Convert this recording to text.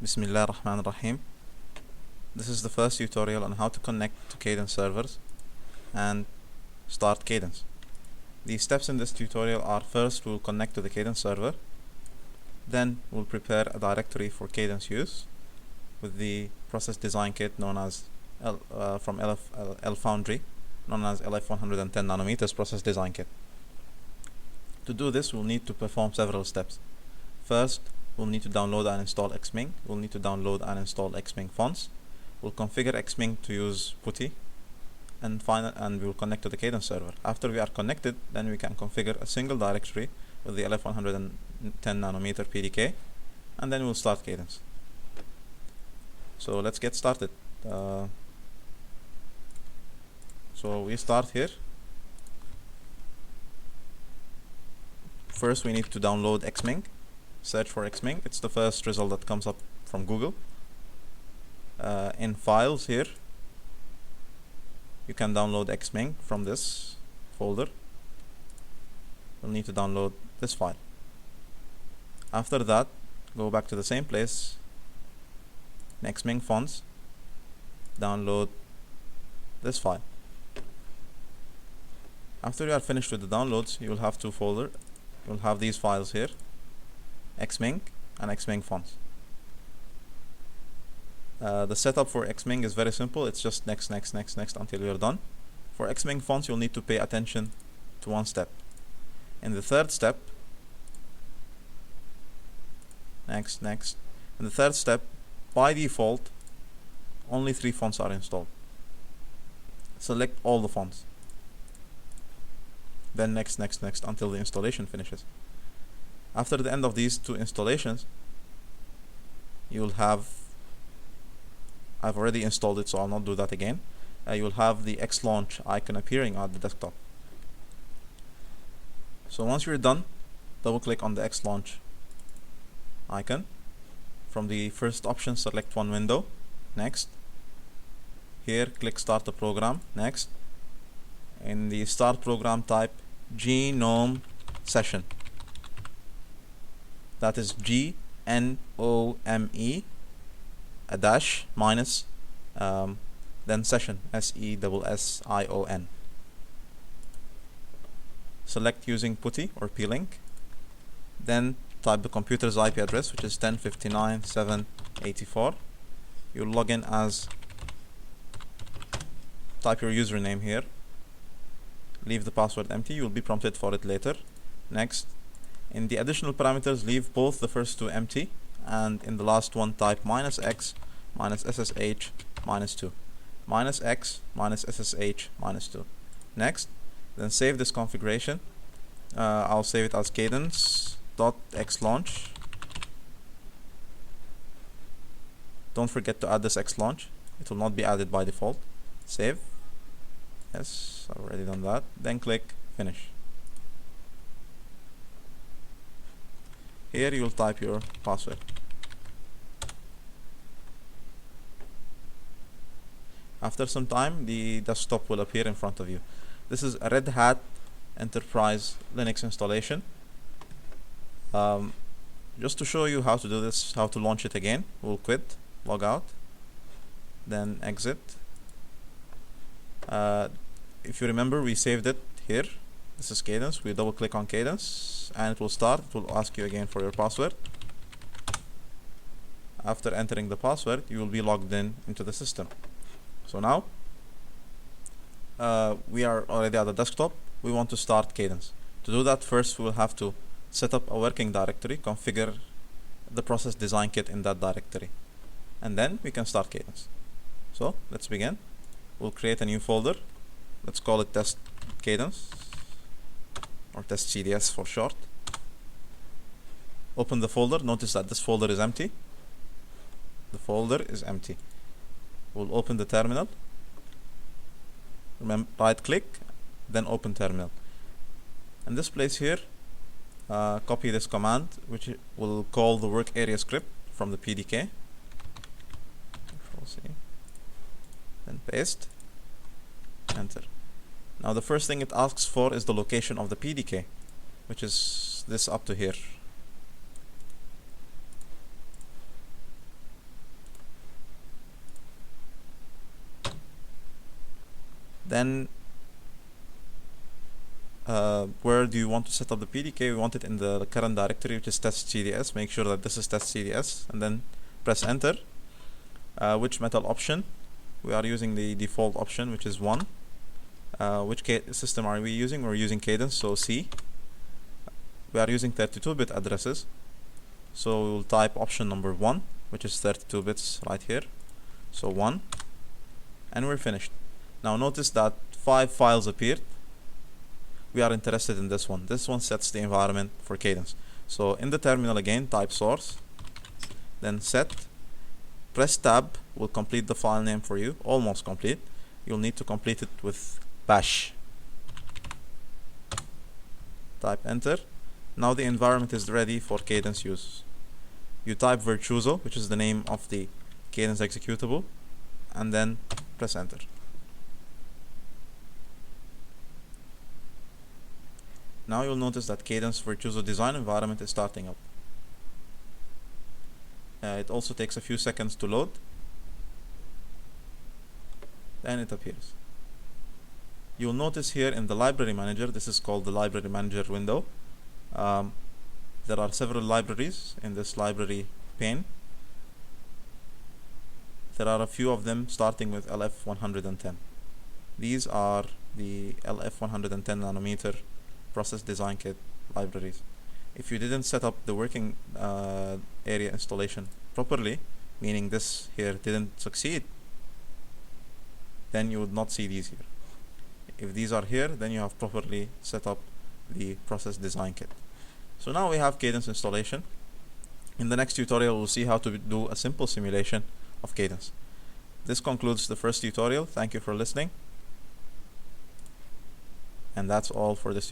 Bismillah ar-Rahman ar-Rahim. This is the first tutorial on how to connect to Cadence servers and start Cadence. The steps in this tutorial are: first we'll connect to the Cadence server, then we'll prepare a directory for Cadence use with the process design kit known as from LFoundry, known as LF110 nanometers process design kit. To do this, we'll need to perform several steps. First, we'll need to download and install Xming. We'll need to download and install Xming fonts. We'll configure Xming to use PuTTY, and we'll connect to the Cadence server. After we are connected, then we can configure a single directory with the LF110 nanometer PDK, and then we'll start Cadence. So let's get started. So we start here. First, we need to download Xming. Search for Xming. It's the first result that comes up from Google. In files here, you can download Xming from this folder. You'll need to download this file. After that, go back to the same place, in Xming fonts, download this file. After you are finished with the downloads, you will have two folders. You will have these files here, Xming and Xming fonts. The setup for Xming is very simple. It's just next until you're done. For Xming fonts, you'll need to pay attention to one step. In the third step, next. In the third step, by default, only 3 fonts are installed. Select all the fonts. Then next until the installation finishes. After the end of these 2 installations, you'll have, I've already installed it, so I'll not do that again. You'll have the X-Launch icon appearing on the desktop. So once you're done, double click on the X-Launch icon. From the first option, select one window. Next. Here, click Start the Program. Next. In the Start Program, type Gnome Session. That is GNOME, a dash minus, then session, SESSION. Select using PuTTY or P-Link. Then type the computer's IP address, which is 10.59.7.84. You'll log in as, type your username here. Leave the password empty. You'll be prompted for it later. Next. In the additional parameters, leave both the first 2 empty, and in the last one, type -x -SSH -2. -x -SSH -2. Next. Then save this configuration. I'll save it as cadence.xlaunch. Don't forget to add this xlaunch. It will not be added by default. Save. Yes, I've already done that. Then click Finish. Here you'll type your password. After some time, the desktop will appear in front of you. This is a Red Hat Enterprise Linux installation. Just to show you how to do this, how to launch it again, we'll quit, log out, then exit. If you remember, we saved it here. This is Cadence. We double click on Cadence and it will start. It will ask you again for your password. After entering the password, you will be logged into the system. So now we are already at the desktop. We want to start Cadence. To do that, first we will have to set up a working directory, configure the process design kit in that directory, and then we can start Cadence. So let's begin. We'll create a new folder. Let's call it Test Cadence, or Test CDS for short. Open the folder. Notice that this folder is empty. The folder is empty. We'll open the terminal. Remember, right click, then open terminal. In this place here, copy this command, which will call the work area script from the PDK. Then paste, enter. Now the first thing it asks for is the location of the PDK, which is this up to here. Then where do you want to set up the PDK? We want it in the current directory, which is test.cds. Make sure that this is test.cds, and then press enter. Which metal option? We are using the default option, which is 1. Which system are we using? We're using Cadence, so C. We are using 32-bit addresses, so we'll type option number 1, which is 32 bits right here. So 1, and we're finished. Now notice that 5 files appeared. We are interested in this one. This one sets the environment for Cadence. So in the terminal again, type source, then set, press tab, will complete the file name for you, almost complete. You'll need to complete it with bash. Type enter. Now the environment is ready for Cadence use. You type Virtuoso, which is the name of the Cadence executable, and then press enter. Now you'll notice that Cadence Virtuoso design environment is starting up. It also takes a few seconds to load. Then it appears. You'll notice here in the library manager, this is called the library manager window. There are several libraries in this library pane. There are a few of them starting with LF110. These are the LF110 nanometer process design kit libraries. If you didn't set up the working area installation properly, meaning this here didn't succeed, then you would not see these here. If these are here, then you have properly set up the process design kit. So now we have Cadence installation. In the next tutorial, we'll see how to do a simple simulation of Cadence. This concludes the first tutorial. Thank you for listening. And that's all for this tutorial.